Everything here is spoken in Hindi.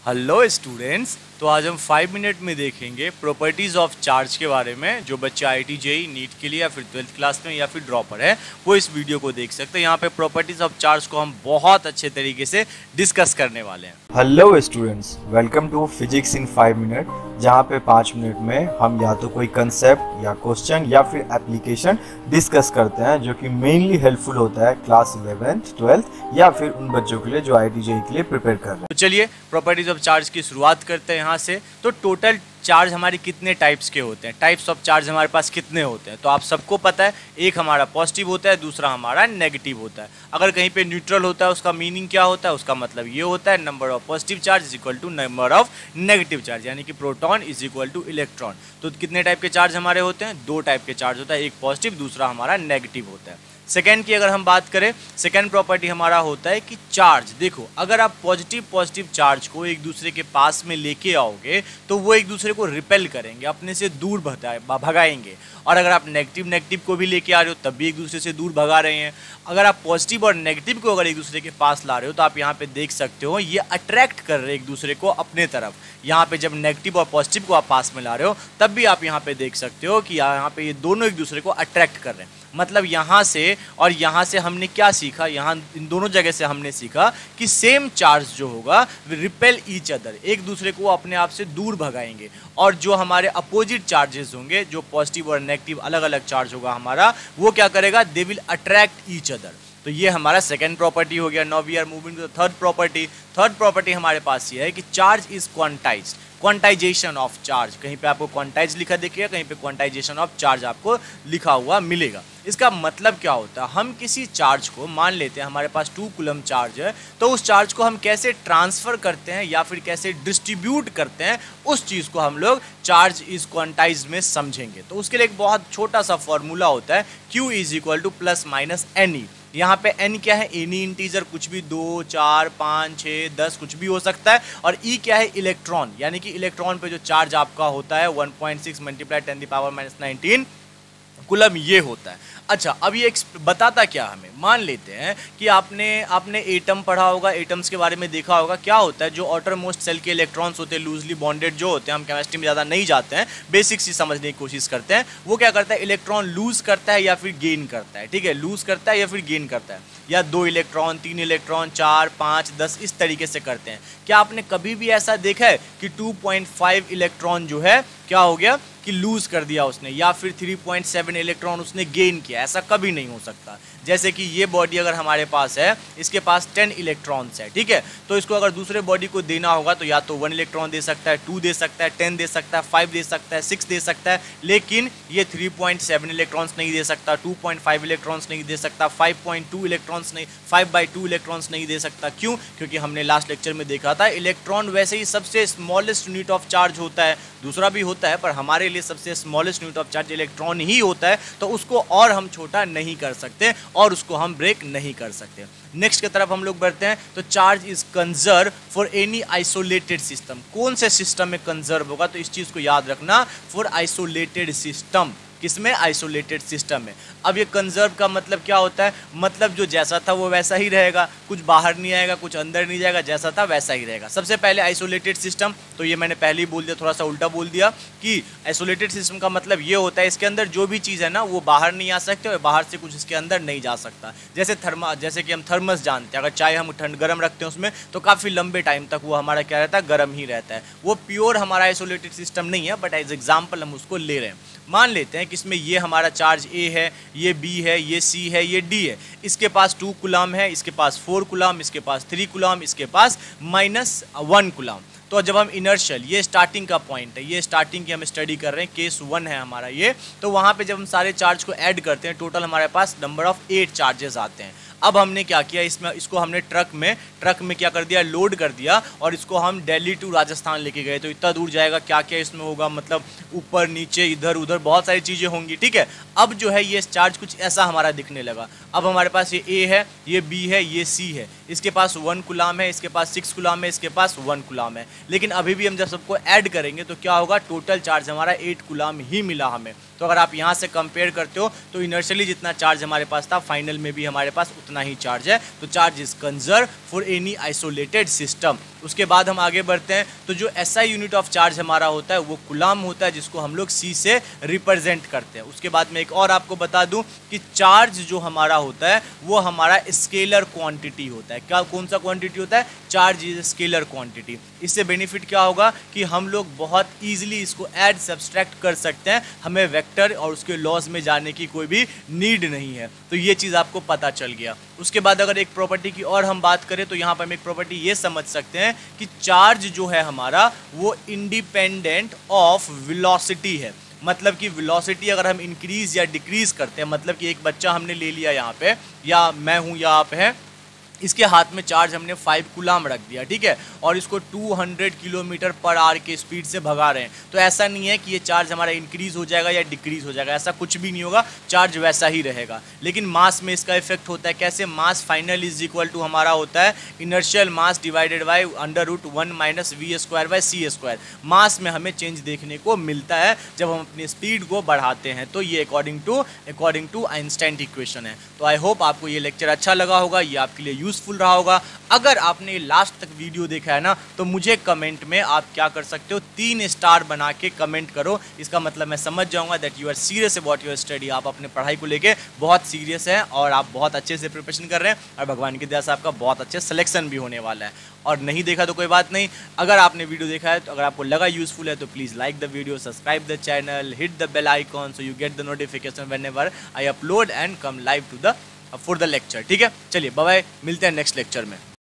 Hello students. तो आज हम 5 मिनट में देखेंगे प्रॉपर्टीज़ ऑफ चार्ज के बारे में। जो बच्चा आईटी जेई नीट के लिए या फिर 12th क्लास में या फिर ड्रॉपर है वो इस वीडियो को देख सकते हैं। यहाँ पे प्रॉपर्टीज़ ऑफ चार्ज को हम बहुत अच्छे तरीके से डिस्कस करने वाले हैं। Hello students, welcome to physics in 5 minute, जहाँ पे 5 मिनट में हम या तो कोई कंसेप्ट या क्वेश्चन या फिर एप्लीकेशन डिस्कस करते हैं जो कि मेनली हेल्पफुल होता है क्लास 11th 12th या फिर उन बच्चों के लिए जो आईटी जेई के लिए प्रिपेयर कर रहे हैं। तो चलिए प्रॉपर्टीज़ ऑफ चार्ज की शुरुआत करते हैं यहाँ से। तो टोटल चार्ज हमारे कितने टाइप्स के होते हैं, टाइप्स ऑफ चार्ज हमारे पास कितने होते हैं, तो आप सबको पता है। एक हमारा पॉजिटिव होता है, दूसरा हमारा नेगेटिव होता है। अगर कहीं पे न्यूट्रल होता है उसका मीनिंग क्या होता है, उसका मतलब ये होता है number of positive charge is equal to number of negative charge, यानी कि proton is equal to electron. तो कितने टाइप के चार्ज हमारे होते हैं, 2 टाइप के चार्ज होता है, एक पॉजिटिव दूसरा हमारा नेगेटिव होता है। सेकेंड की अगर हम बात करें, सेकेंड प्रॉपर्टी हमारा होता है कि चार्ज, देखो अगर आप पॉजिटिव चार्ज को एक दूसरे के पास में लेके आओगे तो वो एक दूसरे को रिपेल करेंगे, अपने से दूर भगाएंगे। और अगर आप नेगेटिव को भी लेके आ रहे हो तब भी एक दूसरे से दूर भगा रहे हैं। अगर आप पॉजिटिव और नेगेटिव को अगर एक दूसरे के पास ला रहे हो तो आप यहाँ पे देख सकते हो ये अट्रैक्ट कर रहे हैं एक दूसरे को अपने तरफ। यहाँ पे जब नेगेटिव और पॉजिटिव को आप पास में ला रहे हो तब भी आप यहाँ पे देख सकते हो कि यहाँ पे ये दोनों एक दूसरे को अट्रैक्ट कर रहे हैं। मतलब यहाँ से और यहाँ से हमने क्या सीखा, यहाँ इन दोनों जगह से हमने सीखा कि सेम चार्ज जो होगा रिपेल ईच अदर, एक दूसरे को अपने आप से दूर भगाएंगे। और जो हमारे अपोजिट चार्जेस होंगे, जो पॉजिटिव और नेगेटिव अलग अलग चार्ज होगा हमारा, वो क्या करेगा, they will attract each other. तो ये हमारा सेकेंड प्रॉपर्टी हो गया। Now we are moving to the third property. Third property हमारे पास ये है कि charge is quantised, quantisation of charge. कहीं पे आपको क्वांटाइज लिखा देखिएगा, कहीं पे क्वांटाइजेशन ऑफ चार्ज आपको लिखा हुआ मिलेगा। इसका मतलब क्या होता है, हम किसी चार्ज को मान लेते हैं हमारे पास 2 कूलम चार्ज है, तो उस चार्ज को हम कैसे ट्रांसफर करते हैं या फिर कैसे डिस्ट्रीब्यूट करते हैं, उस चीज़ को हम लोग चार्ज इज क्वांटाइज में समझेंगे। तो उसके लिए एक बहुत छोटा सा फॉर्मूला होता है, Q is equal two plus minus NE। यहाँ पे n क्या है, एनी इंटीजर, कुछ भी 2 4 5 6 10 कुछ भी हो सकता है। और E क्या है, इलेक्ट्रॉन, यानी कि इलेक्ट्रॉन पे जो चार्ज आपका होता है 1.6 मल्टीप्लाई 10⁻⁻⁹ कूलम ये होता है। अच्छा, अब ये बताता क्या हमें, मान लेते हैं कि आपने एटम पढ़ा होगा, एटम्स के बारे में देखा होगा। क्या होता है, जो आउटर मोस्ट सेल के इलेक्ट्रॉन्स होते हैं लूजली बॉन्डेड जो होते हैं, हम केमिस्ट्री में ज़्यादा नहीं जाते हैं, बेसिक्स ही समझने की कोशिश करते हैं। वो क्या करता है, इलेक्ट्रॉन लूज करता है या फिर गेन करता है। ठीक है, लूज करता है या फिर गेन करता है, या 2 इलेक्ट्रॉन 3 इलेक्ट्रॉन 4 5 10 इस तरीके से करते हैं। क्या आपने कभी भी ऐसा देखा है कि 2.5 इलेक्ट्रॉन जो है क्या हो गया कि लूज कर दिया उसने, या फिर 3.7 इलेक्ट्रॉन उसने गेन किया? ऐसा कभी नहीं हो सकता। जैसे कि ये बॉडी अगर हमारे पास है, इसके पास 10 इलेक्ट्रॉन्स है, ठीक है, तो इसको अगर दूसरे बॉडी को देना होगा तो या तो 1 इलेक्ट्रॉन दे सकता है, 2 दे सकता है, 10 दे सकता है, 5 दे सकता है, 6 दे सकता है, लेकिन ये 3.7 इलेक्ट्रॉन्स नहीं दे सकता, 2.5 इलेक्ट्रॉन्स नहीं दे सकता, 5.2 इलेक्ट्रॉन्स नहीं, 5/2 इलेक्ट्रॉन्स नहीं दे सकता। क्यों? क्योंकि हमने लास्ट लेक्चर में देखा था इलेक्ट्रॉन वैसे ही सबसे स्मॉलेस्ट यूनिट ऑफ चार्ज होता है, दूसरा भी होता है पर हमारे लिए सबसे smallest unit of charge electron ही होता है। तो उसको और हम छोटा नहीं कर सकते और उसको हम ब्रेक नहीं कर सकते। नेक्स्ट की तरफ हम लोग बढ़ते हैं। तो charge is conserve for any isolated system. कौन से सिस्टम में कंजर्व होगा, तो इस चीज को याद रखना, फॉर आइसोलेटेड सिस्टम। किसमें? आइसोलेटेड सिस्टम में। अब ये कंजर्व का मतलब क्या होता है, मतलब जो जैसा था वो वैसा ही रहेगा, कुछ बाहर नहीं आएगा, कुछ अंदर नहीं जाएगा, जैसा था वैसा ही रहेगा। सबसे पहले आइसोलेटेड सिस्टम, तो ये मैंने पहले ही बोल दिया, थोड़ा सा उल्टा बोल दिया कि आइसोलेटेड सिस्टम का मतलब ये होता है इसके अंदर जो भी चीज़ है ना वो बाहर नहीं आ सकते और बाहर से कुछ इसके अंदर नहीं जा सकता। जैसे कि हम थर्मस जानते हैं, अगर चाय हम गर्म रखते हैं उसमें तो काफ़ी लंबे टाइम तक वो हमारा क्या रहता है, गर्म ही रहता है। वो प्योर हमारा आइसोलेटेड सिस्टम नहीं है, बट एज एग्जाम्पल हम उसको ले रहे हैं। मान लेते हैं कि इसमें ये हमारा चार्ज A है, ये B है, ये C है, ये D है। इसके पास 2 कूलम है, इसके पास 4 कूलम, इसके पास 3 कूलम, इसके पास -1 कूलम। तो जब हम इनर्शियल, ये स्टार्टिंग का पॉइंट है, ये स्टार्टिंग की हम स्टडी कर रहे हैं, केस 1 है हमारा ये, तो वहाँ पे जब हम सारे चार्ज को ऐड करते हैं टोटल हमारे पास नंबर ऑफ 8 चार्जेस आते हैं। अब हमने क्या किया, इसको हमने ट्रक में क्या कर दिया, लोड कर दिया, और इसको हम दिल्ली टू राजस्थान लेके गए। तो इतना दूर जाएगा, क्या क्या इसमें होगा, मतलब ऊपर नीचे इधर उधर बहुत सारी चीज़ें होंगी, ठीक है। अब जो है ये चार्ज कुछ ऐसा हमारा दिखने लगा। अब हमारे पास ये A है, ये B है, ये C है, इसके पास 1 कूलम है, इसके पास 6 कूलम है, इसके पास 1 कूलम है। लेकिन अभी भी हम जब सबको ऐड करेंगे तो क्या होगा, टोटल चार्ज हमारा 8 कूलम ही मिला हमें। तो अगर आप यहाँ से कंपेयर करते हो तो इनर्शियली जितना चार्ज हमारे पास था फाइनल में भी हमारे पास उतना ही चार्ज है। तो charge is conserve for any isolated system. उसके बाद हम आगे बढ़ते हैं, तो जो SI यूनिट ऑफ चार्ज हमारा होता है वो कूलम होता है, जिसको हम लोग C से रिप्रेजेंट करते हैं। उसके बाद में एक और आपको बता दूं कि चार्ज जो हमारा होता है वो हमारा स्केलर क्वांटिटी होता है। क्या, कौन सा क्वांटिटी होता है? Charge is scalar quantity. इससे बेनिफिट क्या होगा कि हम लोग बहुत ईजिली इसको ऐड सब्सट्रैक्ट कर सकते हैं, हमें वेक्टर और उसके लॉज में जाने की कोई भी नीड नहीं है। तो ये चीज़ आपको पता चल गया। उसके बाद अगर एक प्रॉपर्टी की और हम बात करें तो यहाँ पर हम एक प्रॉपर्टी ये समझ सकते हैं कि चार्ज जो है हमारा वो इंडिपेंडेंट ऑफ वेलोसिटी है। मतलब कि वेलोसिटी अगर हम इंक्रीज या डिक्रीज करते हैं, मतलब कि एक बच्चा हमने ले लिया यहाँ पे, या मैं हूँ या आप हैं, इसके हाथ में चार्ज हमने 5 कूलम रख दिया, ठीक है, और इसको 200 किलोमीटर पर आवर के स्पीड से भगा रहे हैं। तो ऐसा नहीं है कि ये चार्ज हमारा इंक्रीज हो जाएगा या डिक्रीज हो जाएगा, ऐसा कुछ भी नहीं होगा, चार्ज वैसा ही रहेगा। लेकिन मास में इसका इफेक्ट होता है। कैसे? मास फाइनल इज इक्वल टू हमारा होता है inertial mass divided by √1 - v²/c²। मास में हमें चेंज देखने को मिलता है जब हम अपनी स्पीड को बढ़ाते हैं। तो ये अकॉर्डिंग टू आइंस्टाइन इक्वेशन है। तो आई होप आपको ये लेक्चर अच्छा लगा होगा, ये आपके लिए यूजफुल रहा होगा। अगर आपने लास्ट तक वीडियो देखा है ना, तो मुझे कमेंट में आप क्या कर सकते हो, 3 स्टार बना के कमेंट करो। इसका मतलब मैं समझ जाऊंगा that you are serious about your study. आप अपने पढ़ाई को लेके बहुत सीरियस हैं और आप बहुत अच्छे से प्रिपरेशन कर रहे हैं, और भगवान की दया से आपका बहुत अच्छे सिलेक्शन भी होने वाला है। और नहीं देखा तो कोई बात नहीं, अगर आपने वीडियो देखा है तो अगर आपको लगा यूजफुल है तो please like the video, subscribe the channel, hit the bell icon so you get the notification whenever I upload and come live to the for the lecture. ठीक है, चलिए बाय बाय, मिलते हैं नेक्स्ट लेक्चर में।